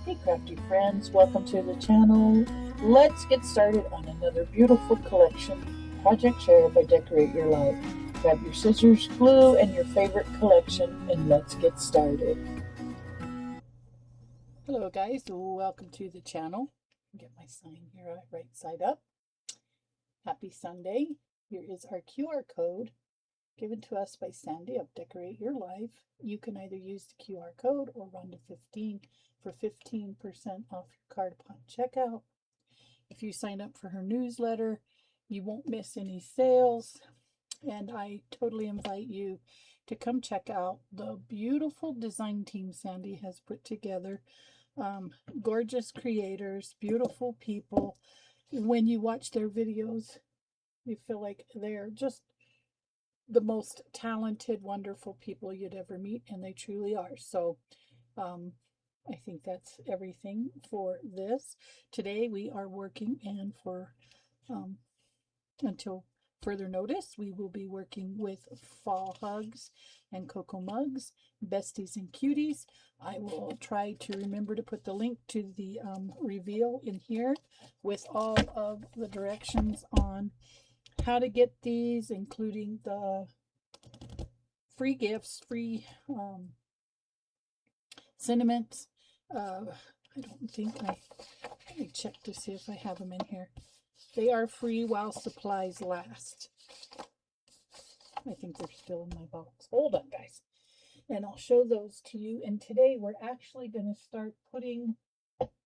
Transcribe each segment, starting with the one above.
Hey crafty friends, welcome to the channel. Let's get started on another beautiful collection project shared by Decorate Your Life. Grab your scissors, glue, and your favorite collection, and let's get started. Hello guys, welcome to the channel. Get my sign here right side up. Happy Sunday. Here is our QR code given to us by Sandy of Decorate Your Life. You can either use the QR code or run to 15 for 15% off your card upon checkout. If you sign up for her newsletter, you won't miss any sales. And I totally invite you to come check out the beautiful design team Sandy has put together. Gorgeous creators, beautiful people. When you watch their videos, you feel like they're just the most talented, wonderful people you'd ever meet, and they truly are. So I think that's everything for this. Today we are working, and for until further notice, we will be working with fall hugs and cocoa mugs, besties and cuties. I will try to remember to put the link to the reveal in here with all of the directions on how to get these, including the free gifts, free sentiments. I don't think let me check to see if I have them in here. They are free while supplies last. I think they're still in my box. Hold on, guys. And I'll show those to you. And today we're actually going to start putting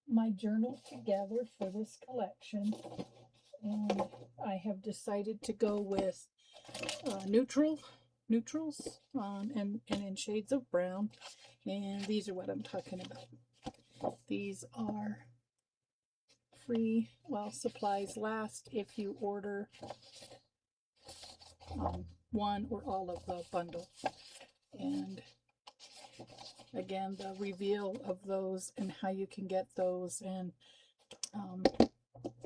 my journal together for this collection. And I have decided to go with neutrals and in shades of brown. And these are what I'm talking about. These are free while supplies last if you order one or all of the bundle. And again, the reveal of those and how you can get those and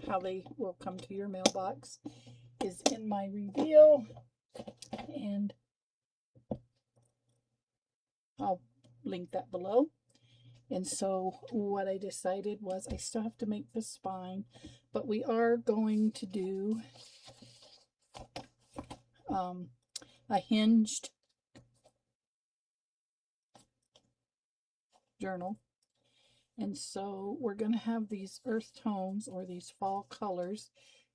how they will come to your mailbox is in my reveal, and I'll link that below. And so what I decided was I still have to make the spine, but we are going to do a hinged journal. And so we're going to have these earth tones or these fall colors.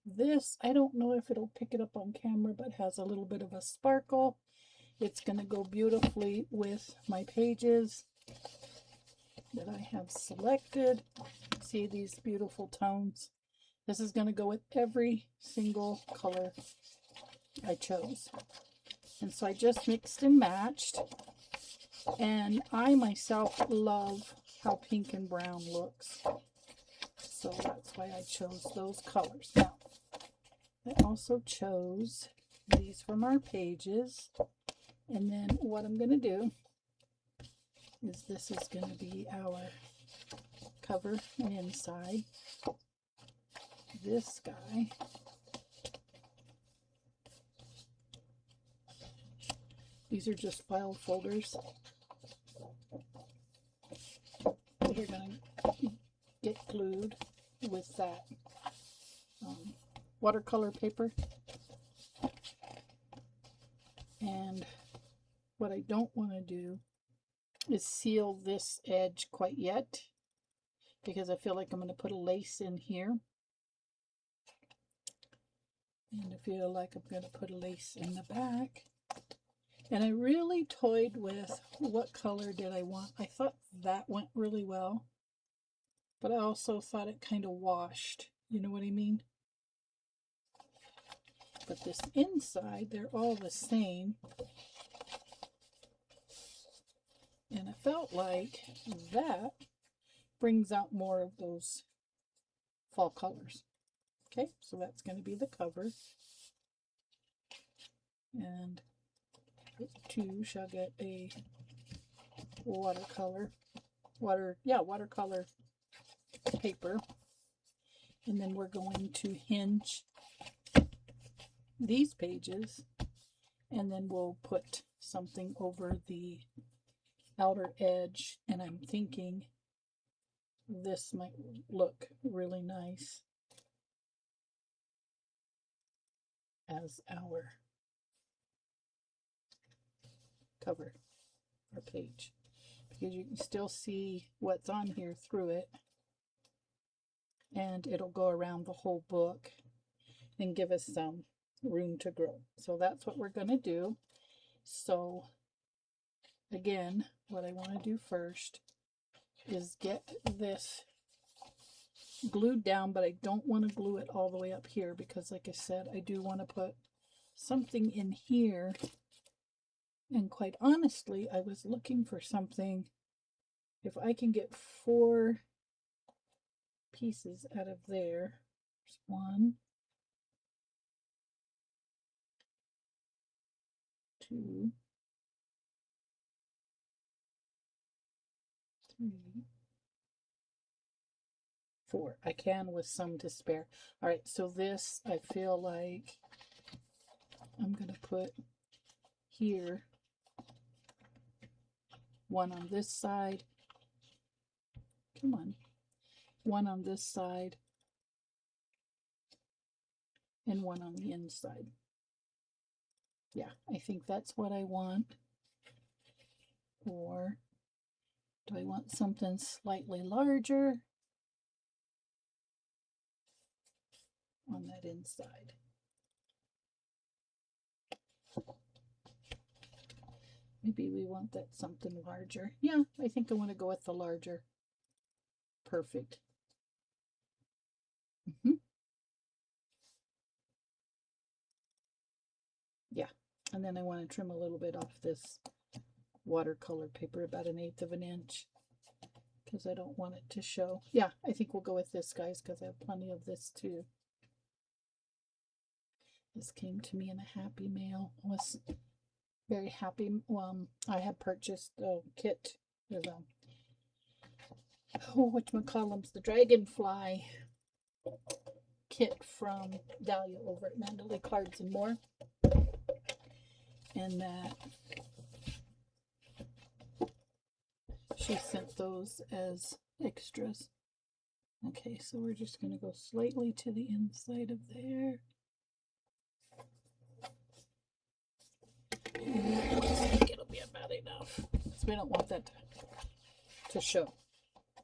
This, I don't know if it'll pick it up on camera, but has a little bit of a sparkle. It's going to go beautifully with my pages that I have selected. See these beautiful tones? This is going to go with every single color I chose. And so I just mixed and matched. And I myself love how pink and brown looks. So that's why I chose those colors. Now, I also chose these from our pages. And then what I'm going to do is this is going to be our cover and inside. This guy, these are just file folders that are going to get glued with that watercolor paper. And what I don't want to do is seal this edge quite yet, because I feel like I'm going to put a lace in here. And I feel like I'm going to put a lace in the back. And I really toyed with what color did I want. I thought that went really well, but I also thought it kind of washed. You know what I mean? But this inside, they're all the same. And I felt like that brings out more of those fall colors. Okay, so that's going to be the cover. And two shall get a watercolor paper. And then we're going to hinge these pages, and then we'll put something over the outer edge. And I'm thinking this might look really nice as our cover or page, because you can still see what's on here through it, and it'll go around the whole book and give us some room to grow. So that's what we're going to do. So again, what I want to do first is get this glued down, but I don't want to glue it all the way up here because, like I said, I do want to put something in here. And quite honestly, I was looking for something, if I can get 4 pieces out of there. There's 1, 2, 3, 4. I can with some to spare. All right, so this, I feel like I'm going to put here 1 on this side. Come on. 1 on this side and 1 on the inside. Yeah, I think that's what I want. Or do I want something slightly larger on that inside? Maybe we want that something larger. Yeah, I think I want to go with the larger. Perfect. Yeah, and then I want to trim a little bit off this watercolor paper, about 1/8 of an inch, because I don't want it to show. Yeah, I think we'll go with this, guys, because I have plenty of this too. This came to me in a happy mail. I was very happy. I had purchased a kit with whatchamacallums, the dragonfly kit from Dahlia over at Mandalay Cards and More, and that she sent those as extras. Okay, so we're just going to go slightly to the inside of there. I think it'll be about enough, because we don't want that to show.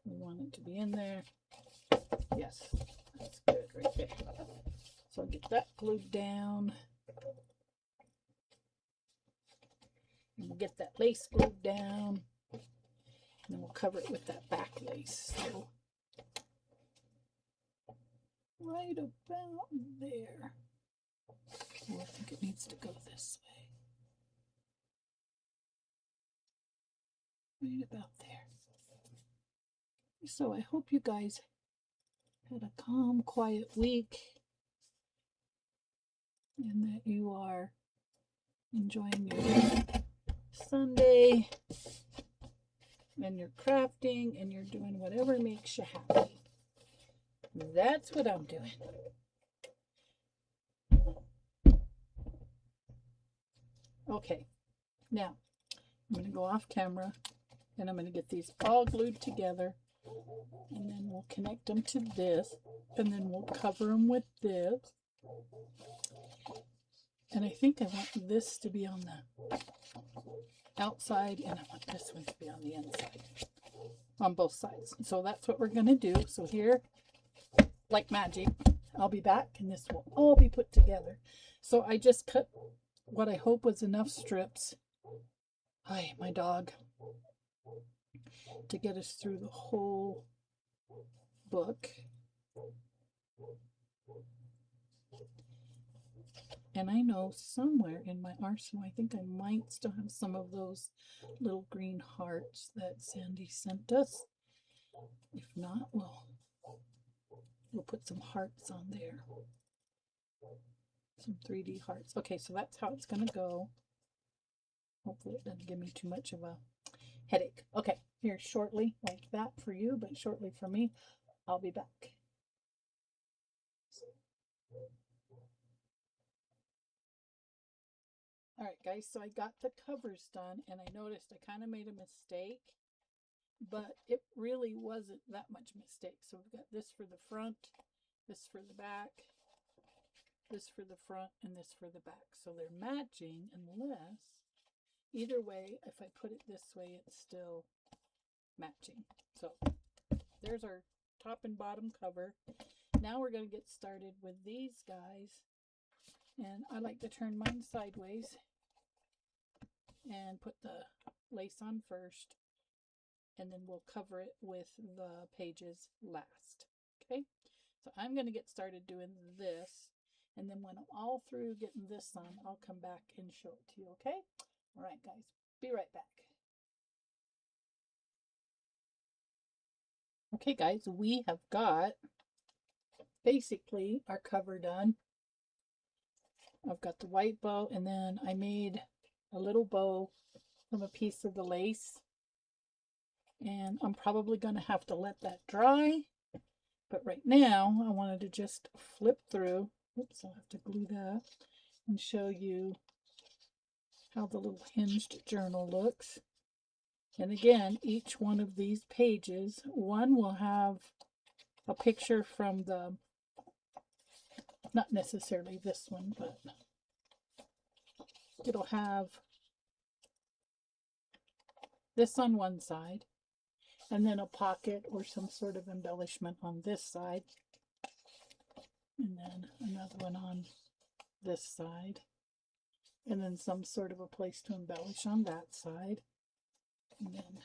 We want it to be in there. Yes, that's good right there. So I'll get that glued down. And we'll get that lace glued down. And then we'll cover it with that back lace. So right about there. Oh, I think it needs to go this way. Right about there. So I hope you guys had a calm, quiet week, and that you are enjoying your Sunday, and you're crafting, and you're doing whatever makes you happy. That's what I'm doing. Okay, now I'm going to go off camera, and I'm going to get these all glued together, and then we'll connect them to this, and then we'll cover them with this. And I think I want this to be on the outside, and I want this one to be on the inside, on both sides. So that's what we're going to do. So here, like magic, I'll be back, and this will all be put together. So I just cut what I hope was enough strips. Hi, my dog. To get us through the whole book. And I know somewhere in my arsenal, I think I might still have some of those little green hearts that Sandi sent us. If not, we'll put some hearts on there. Some 3D hearts. Okay, so that's how it's going to go. Hopefully it doesn't give me too much of a headache. Okay, here shortly, like that for you, but shortly for me. I'll be back. All right, guys, so I got the covers done, and I noticed I kind of made a mistake. but it really wasn't that much mistake. So we've got this for the front, this for the back, this for the front, and this for the back. So they're matching, unless, either way, if I put it this way, it's still matching. So there's our top and bottom cover. Now we're going to get started with these guys. And I like to turn mine sideways and put the lace on first, and then we'll cover it with the pages last. Okay, so I'm going to get started doing this, and then when I'm all through getting this on, I'll come back and show it to you. Okay, all right guys, be right back. Okay guys, we have got basically our cover done. I've got the white bow, and then I made a little bow from a piece of the lace, and I'm probably going to have to let that dry, but right now I wanted to just flip through. Oops, I'll have to glue that and show you how the little hinged journal looks. And again, each one of these pages, one will have a picture from the, not necessarily this one, but it'll have this on one side, and then a pocket or some sort of embellishment on this side, and then another one on this side, and then some sort of a place to embellish on that side, and then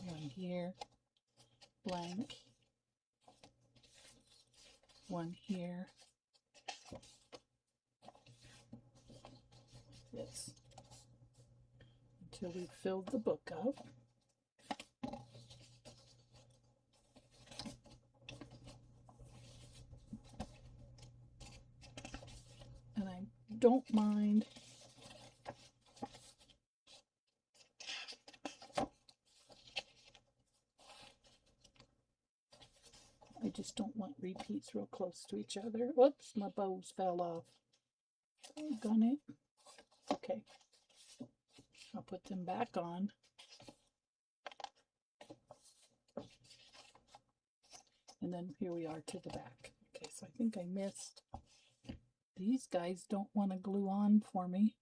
one here, blank, one here, this, until we've filled the book up. And I don't mind I just don't want repeats real close to each other. Whoops, my bows fell off. Gun it. Okay, I'll put them back on. And then here we are to the back. Okay, so I think I missed. These guys don't want to glue on for me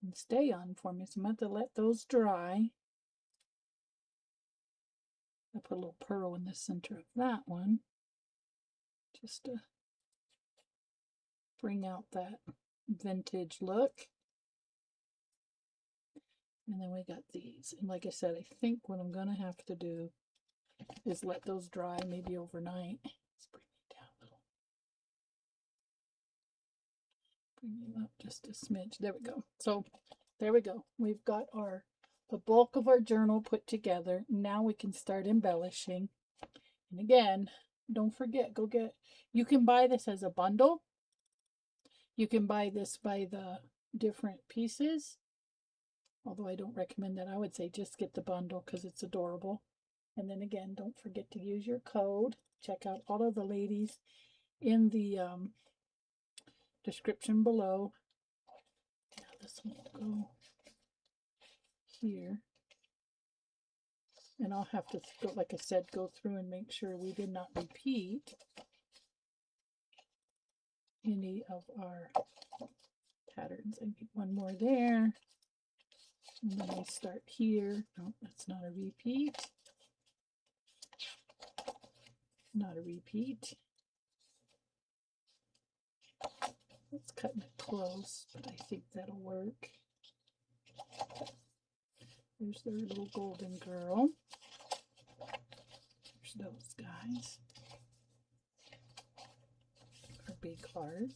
and stay on for me, so I'm going to have to let those dry. I put a little pearl in the center of that one, just to bring out that vintage look. And then we got these. And like I said, I think what I'm going to have to do is let those dry maybe overnight. Let's bring it down a little. Bring them up just a smidge. There we go. So there we go. We've got the bulk of our journal put together. Now we can start embellishing. And again, don't forget, you can buy this as a bundle. You can buy this by the different pieces. Although I don't recommend that. I would say just get the bundle because it's adorable. And then again, don't forget to use your code. Check out all of the ladies in the description below. Now this one will go here. And I'll have to, like I said, go through and make sure we did not repeat any of our patterns. I need one more there. And then I start here. No, that's not a repeat. Not a repeat. It's cutting it close, but I think that'll work. There's their little golden girl. There's those guys. Our big heart.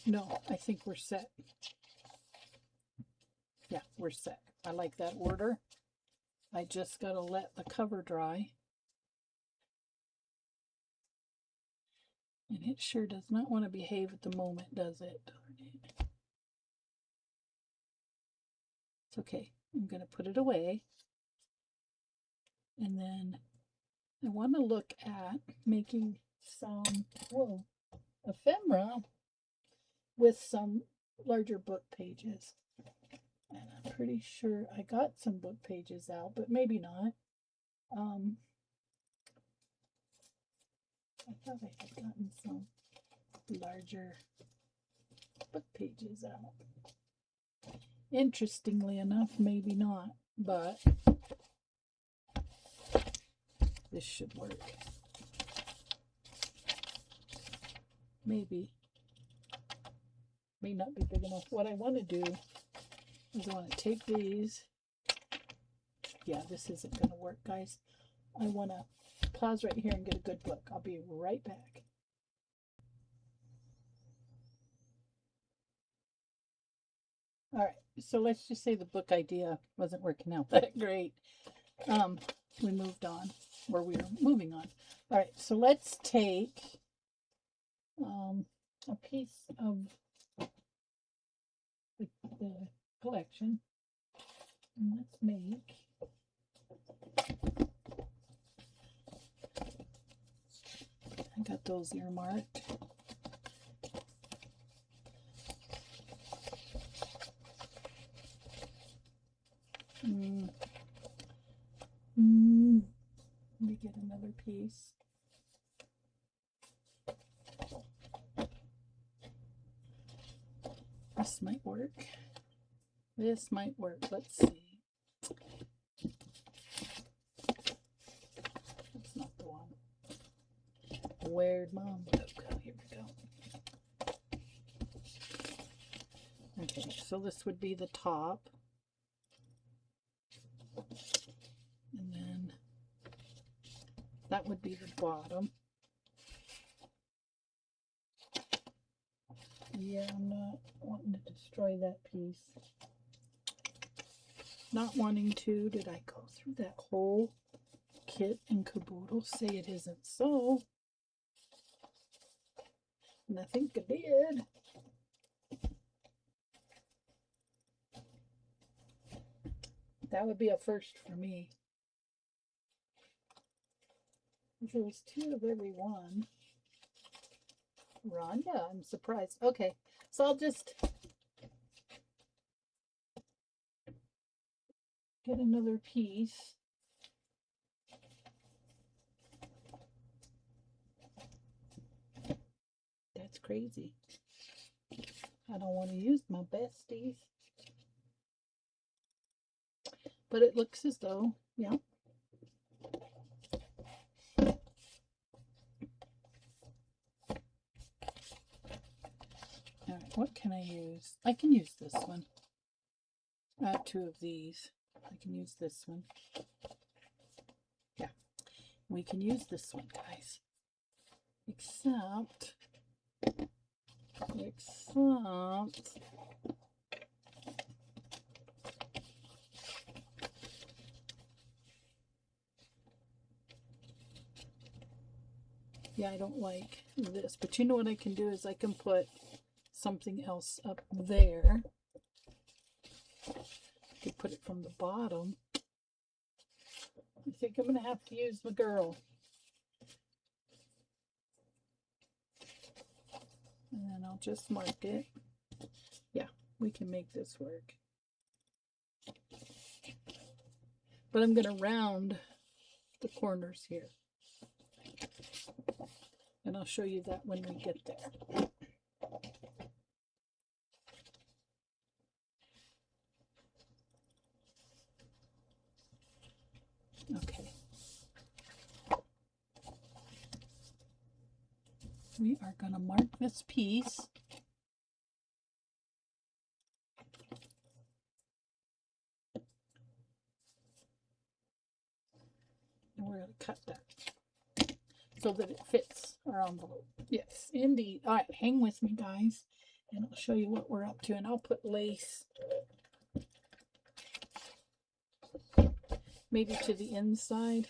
No, I think we're set. Yeah, we're set. I like that order. I just got to let the cover dry. And it sure does not want to behave at the moment, does it? Darn it. It's okay. I'm going to put it away. And then I want to look at making some ephemera. with some larger book pages. And I'm pretty sure I got some book pages out, but maybe not. I thought I had gotten some larger book pages out. Interestingly enough, maybe not, but this should work. Maybe. May not be big enough. What I want to do is I want to take these. Yeah, this isn't going to work, guys. I want to pause right here and get a good book. I'll be right back. All right, so let's just say the book idea wasn't working out that great. We moved on, or we were moving on. All right, so let's take a piece of the collection, and let's make I got those earmarked. Let me get another piece. This might work. This might work. Let's see. That's not the one. Where'd my envelope go? Here we go. Okay, so this would be the top. And then that would be the bottom. Yeah, I'm not wanting to destroy that piece. Not wanting to. Did I go through that whole kit and caboodle? Say it isn't so. And I think I did. That would be a first for me. If there was 2 of every one. Rhonda, I'm surprised. Okay, so I'll just get another piece. That's crazy. I don't want to use my besties. But it looks as though, yeah. All right, what can I use? I can use this one. I have 2 of these. I can use this one. Yeah, we can use this one, guys. Except yeah, I don't like this, but you know what I can do is I can put something else up there. I could put it from the bottom. I think I'm gonna have to use my girl. And then I'll just mark it. Yeah, we can make this work. But I'm gonna round the corners here. And I'll show you that when we get there. Okay. We are going to mark this piece. And we're going to cut that so that it fits our envelope. Yes, indeed. All right, hang with me, guys, and I'll show you what we're up to. And I'll put lace maybe to the inside.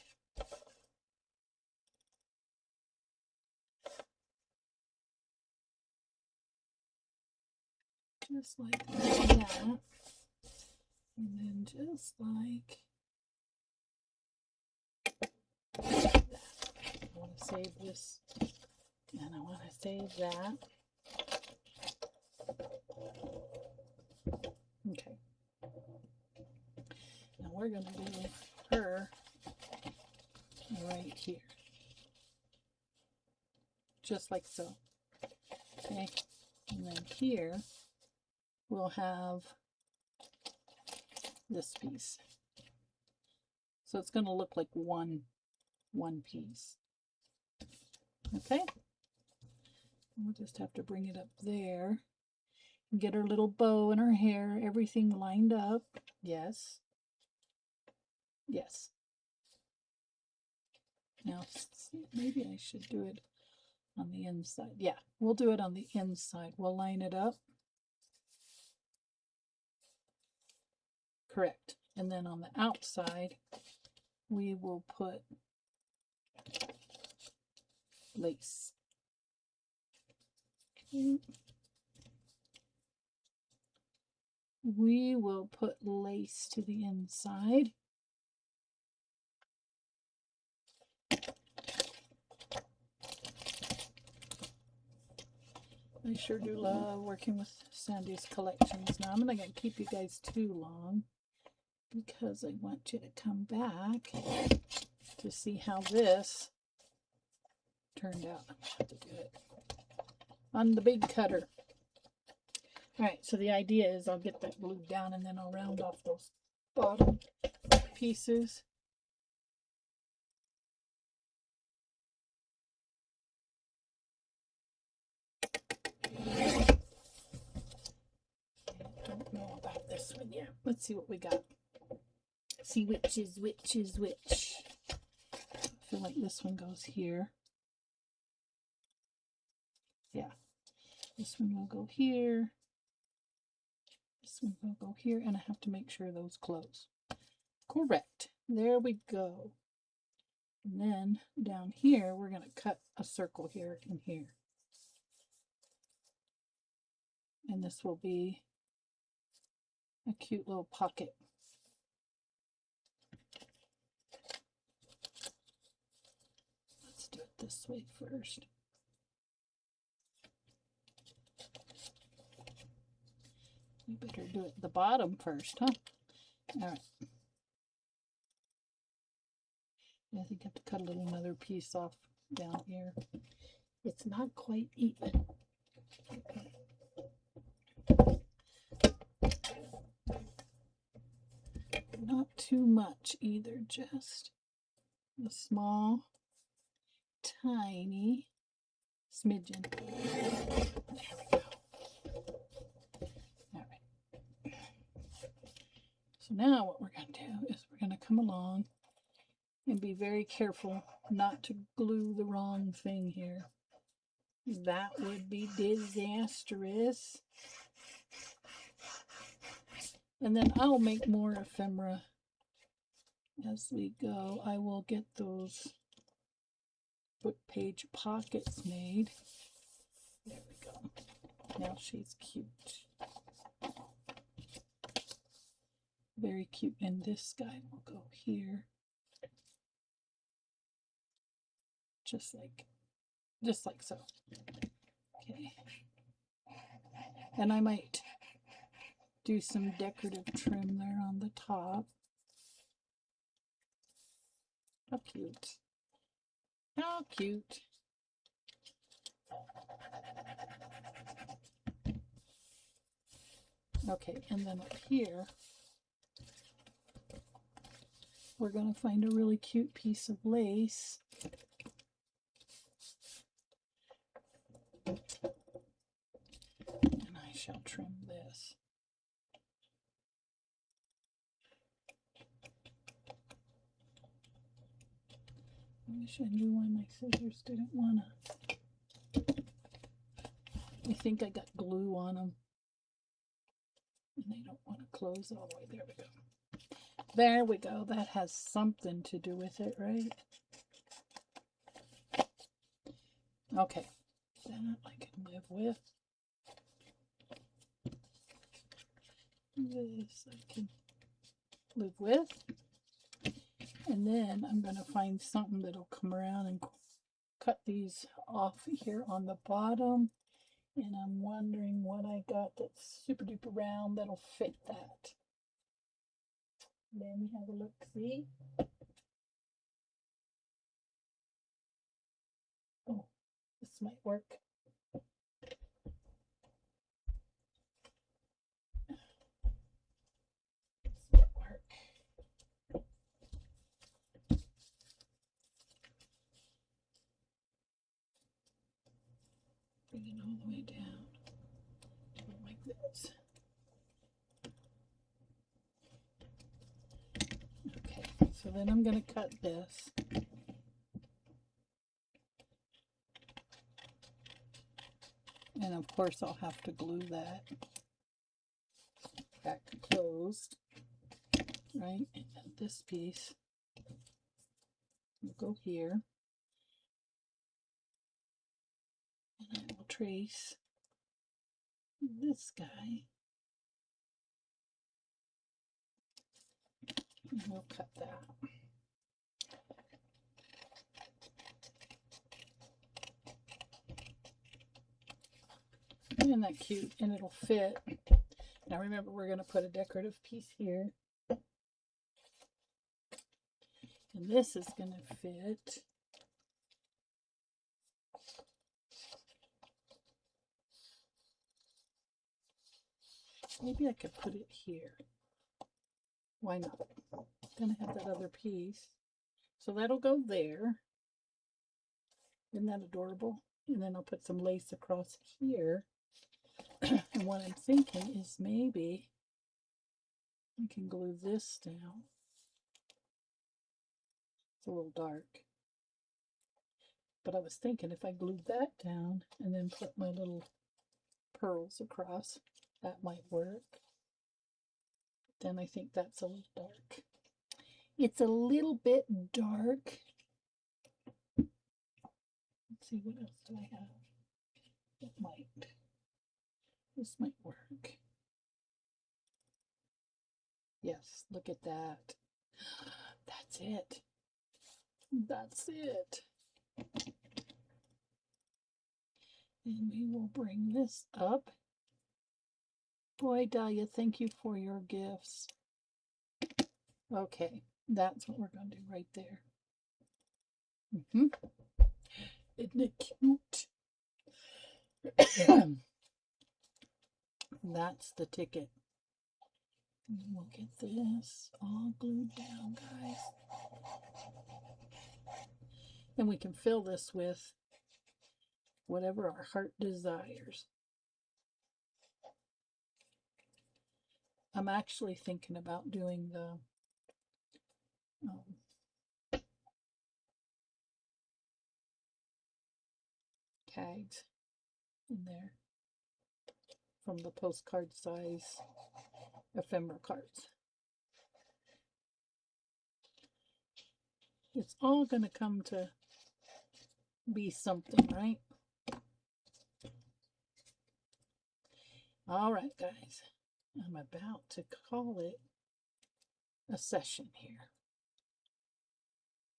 Just like that. And then just like that. I want to save this, and I want to save that. Okay. Now we're going to do her right here. Just like so. Okay. And then here we'll have this piece. So it's going to look like one piece. Okay. We'll just have to bring it up there. Get her little bow and her hair, everything lined up. Yes. Yes. Now, maybe I should do it on the inside. Yeah, we'll do it on the inside. We'll line it up. Correct. And then on the outside, we will put lace. Okay. We will put lace to the inside. I sure do love working with Sandi's collections. Now, I'm not going to keep you guys too long because I want you to come back to see how this turned out. I'm going to have to do it on the big cutter. Alright, so the idea is I'll get that glued down and then I'll round off those bottom pieces. Don't know about this one yet. Let's see what we got. See which is which. I feel like this one goes here. Yeah. This one will go here. This one will go here. And I have to make sure those close. Correct. There we go. And then down here, we're going to cut a circle here and here. And this will be a cute little pocket. Let's do it this way first. We better do it the bottom first, huh? All right. I think I have to cut a little another piece off down here. It's not quite even. Okay. Not too much either, just a small, tiny smidgen. There we go. All right. So now what we're going to do is we're going to come along and be very careful not to glue the wrong thing here. That would be disastrous. And then I'll make more ephemera as we go. I will get those book page pockets made. There we go. Now she's cute. Very cute. And this guy will go here. Just like so. Okay. And I might do some decorative trim there on the top. How cute. How cute. Okay, and then up here, we're going to find a really cute piece of lace. And I shall trim this. I wish I knew why my scissors didn't want to. I think I got glue on them. And they don't want to close all the way. There we go. There we go. That has something to do with it, right? Okay. That I can live with. This I can live with. And then I'm going to find something that'll come around and cut these off here on the bottom And I'm wondering what I got that's super duper round that'll fit that. Let me have a look, see? Oh, this might work. This might work. Bring it all the way down. Do it like this. Okay, so then I'm going to cut this. And of course I'll have to glue that back closed, right? And then this piece will go here. And I will trace this guy. And we'll cut that. Isn't that cute? And it'll fit. Now remember, we're going to put a decorative piece here. And this is going to fit. Maybe I could put it here. Why not? I'm going to have that other piece. So that'll go there. Isn't that adorable? And then I'll put some lace across here. And what I'm thinking is maybe I can glue this down. It's a little dark. But I was thinking if I glued that down and then put my little pearls across, that might work. Then I think that's a little dark. It's a little bit dark. Let's see, what else do I have? It might. This might work. Yes, look at that. That's it. That's it. And we will bring this up. Boy, Dahlia, thank you for your gifts. Okay, that's what we're going to do right there. Isn't it cute? That's the ticket. And we'll get this all glued down, guys. And we can fill this with whatever our heart desires. I'm actually thinking about doing the tags in there from the postcard size ephemera cards. It's all going to come to be something, right? All right, guys. I'm about to call it a session here.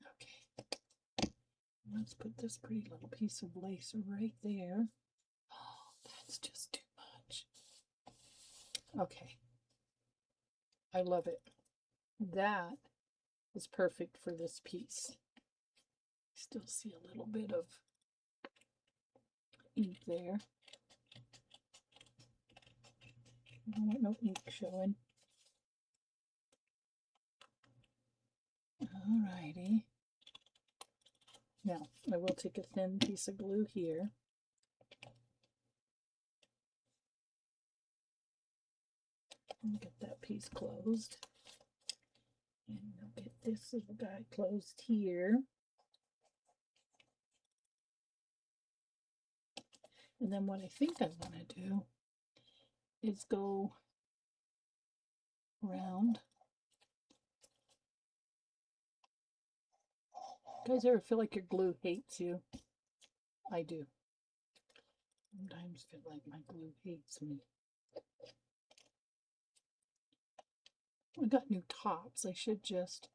Okay. Let's put this pretty little piece of lace right there. Oh, that's just too much. Okay. I love it. That is perfect for this piece. Still see a little bit of ink there. I don't want no ink showing. Alrighty. Now, I will take a thin piece of glue here. And get that piece closed. And we'll get this little guy closed here. And then what I think I want to do is go around. You guys ever feel like your glue hates you? I do. Sometimes feel like my glue hates me. I got new tops. I should just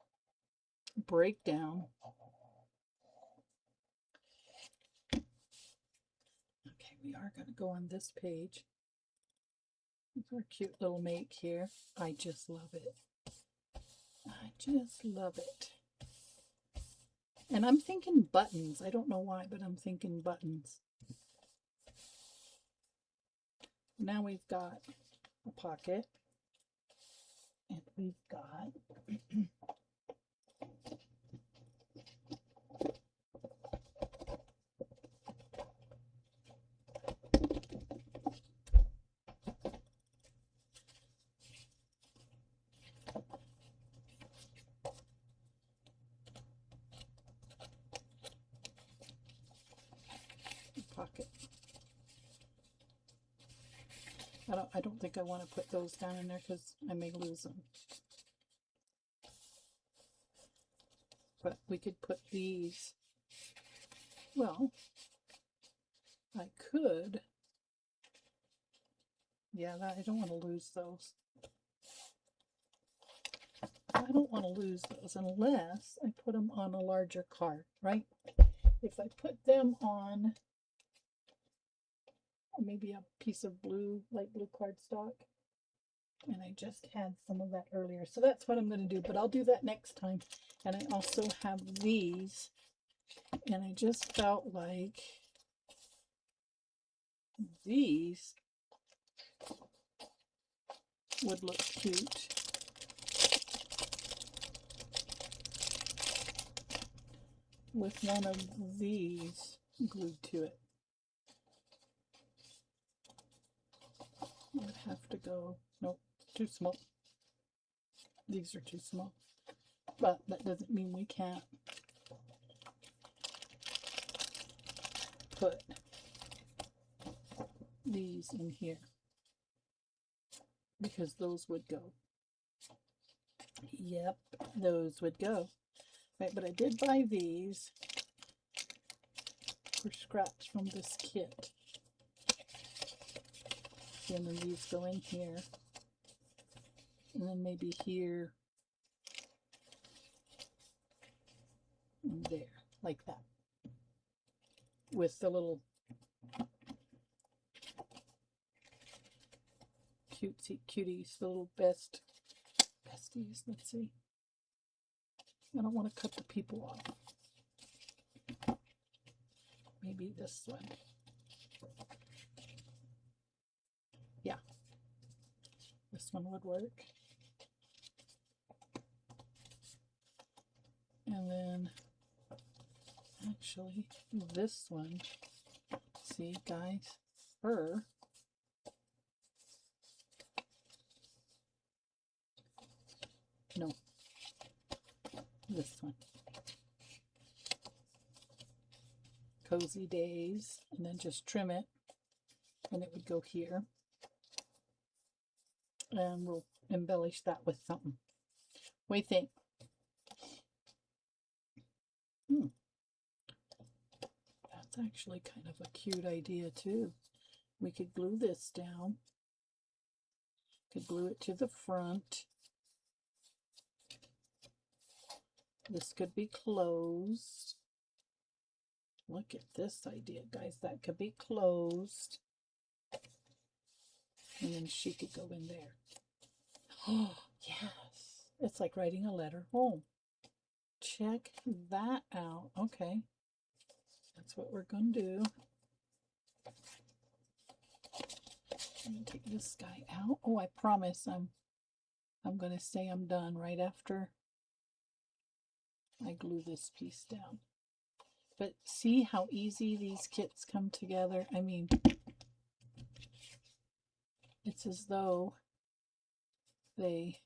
break down. Okay, we are going to go on this page. It's our cute little make here. I just love it. I just love it. And I'm thinking buttons. I don't know why, but I'm thinking buttons. Now we've got a pocket. And we've got a pocket. I don't think I want to put those down in there because I may lose them. But we could put these. Well, I could. Yeah, I don't want to lose those. I don't want to lose those unless I put them on a larger card, right? If I put them on maybe a piece of blue, light blue cardstock, and I just had some of that earlier. So that's what I'm going to do, but I'll do that next time. And I also have these, and I just felt like these would look cute with one of these glued to it. It would have to go, nope, too small. These are too small, but that doesn't mean we can't put these in here, because those would go. Yep, those would go. Right, but I did buy these for scraps from this kit. And then these go in here. And then maybe here and there, like that. With the little cutesy cuties, the little besties. Let's see. I don't want to cut the people off. Maybe this one. Yeah, this one would work. And then actually this one, see guys, her. No, this one. Cozy Days, and then just trim it, and it would go here. And we'll embellish that with something. What do you think? That's actually kind of a cute idea too. We could glue this down. Could glue it to the front. This could be closed. Look at this idea, guys. That could be closed. And then she could go in there. Oh, yes. It's like writing a letter home. Check that out. Okay. That's what we're going to do. I'm going to take this guy out. Oh, I promise I'm going to say I'm done right after I glue this piece down. But see how easy these kits come together? I mean, it's as though they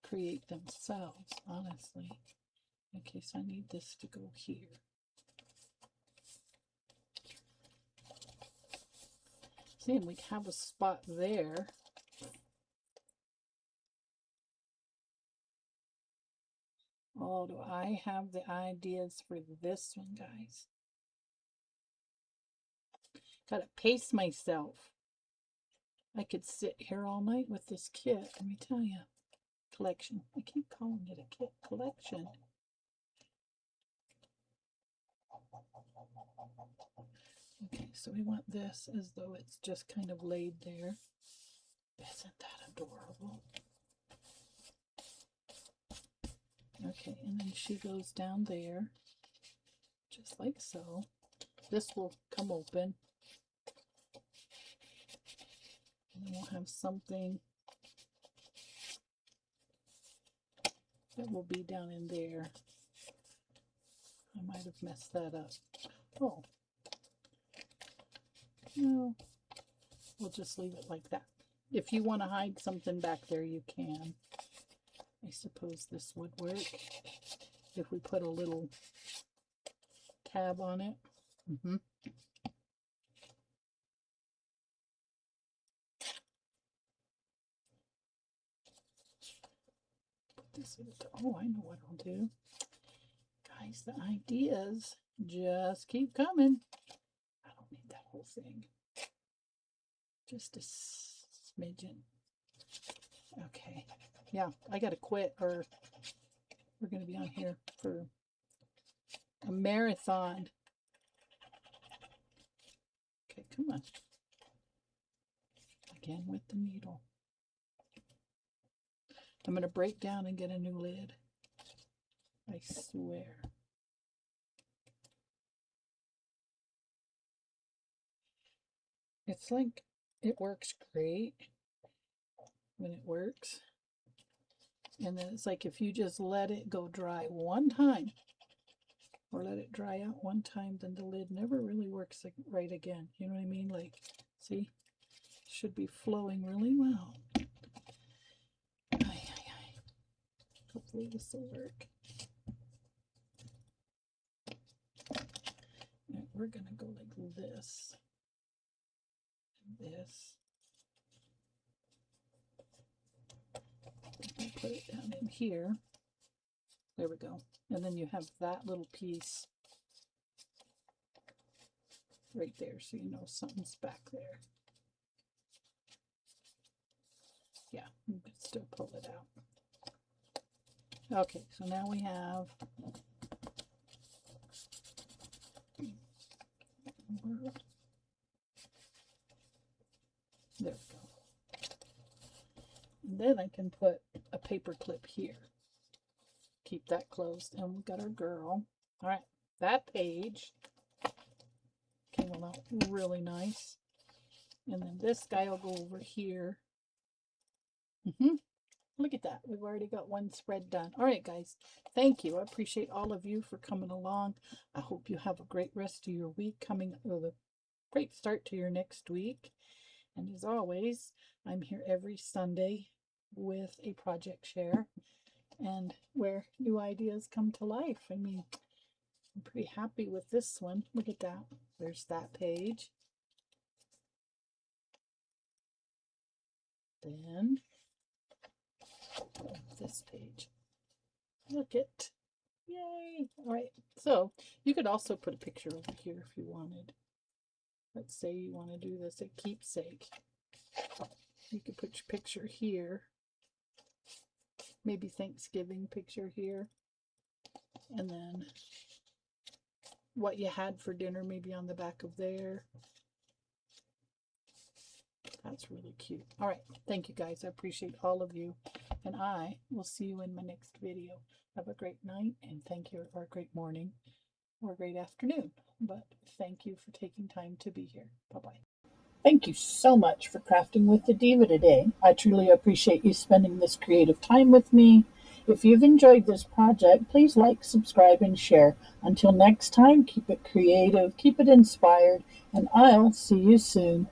create themselves, honestly. Okay, so I need this to go here. See, and we have a spot there. Oh, do I have the ideas for this one, guys? Gotta pace myself. I could sit here all night with this kit, let me tell you. Collection. I keep calling it a kit collection. Okay, so we want this as though it's just kind of laid there. Isn't that adorable? Okay, and then she goes down there, just like so. This will come open. And we'll have something that will be down in there. I might have messed that up. Oh. No. We'll just leave it like that. If you want to hide something back there, you can. I suppose this would work if we put a little tab on it. Put this in the, oh, I know what I'll do. Guys, the ideas just keep coming. I don't need that whole thing. Just a smidgen. Okay. Yeah, I gotta quit, or we're gonna be on here for a marathon. Okay, come on. Again with the needle. I'm gonna break down and get a new lid. I swear. It's like, it works great when it works. And then it's like if you just let it go dry one time, or let it dry out one time, then the lid never really works right again. You know what I mean? Like, see? It should be flowing really well. Hopefully this will work. Right, we're going to go like this. And this. I'll put it down in here. There we go. And then you have that little piece right there, so you know something's back there. Yeah, you can still pull it out. Okay, so now we have there we go. And then I can put a paper clip here. Keep that closed, and we've got our girl. All right, that page came out really nice. And then this guy will go over here. Look at that. We've already got one spread done. All right, guys. Thank you. I appreciate all of you for coming along. I hope you have a great rest of your week coming, or a great start to your next week. And as always, I'm here every Sunday with a project share and where new ideas come to life. I mean, I'm pretty happy with this one. Look at that. There's that page. Then this page. Look it. Yay. All right. So you could also put a picture over here if you wanted. Let's say you want to do this at keepsake. You could put your picture here. Maybe Thanksgiving picture here. And then what you had for dinner maybe on the back of there. That's really cute. All right. Thank you, guys. I appreciate all of you. And I will see you in my next video. Have a great night, and thank you, or a great morning, or a great afternoon. But thank you for taking time to be here. Bye-bye. Thank you so much for crafting with the Diva today. I truly appreciate you spending this creative time with me. If you've enjoyed this project, please like, subscribe, and share. Until next time, keep it creative, keep it inspired, and I'll see you soon.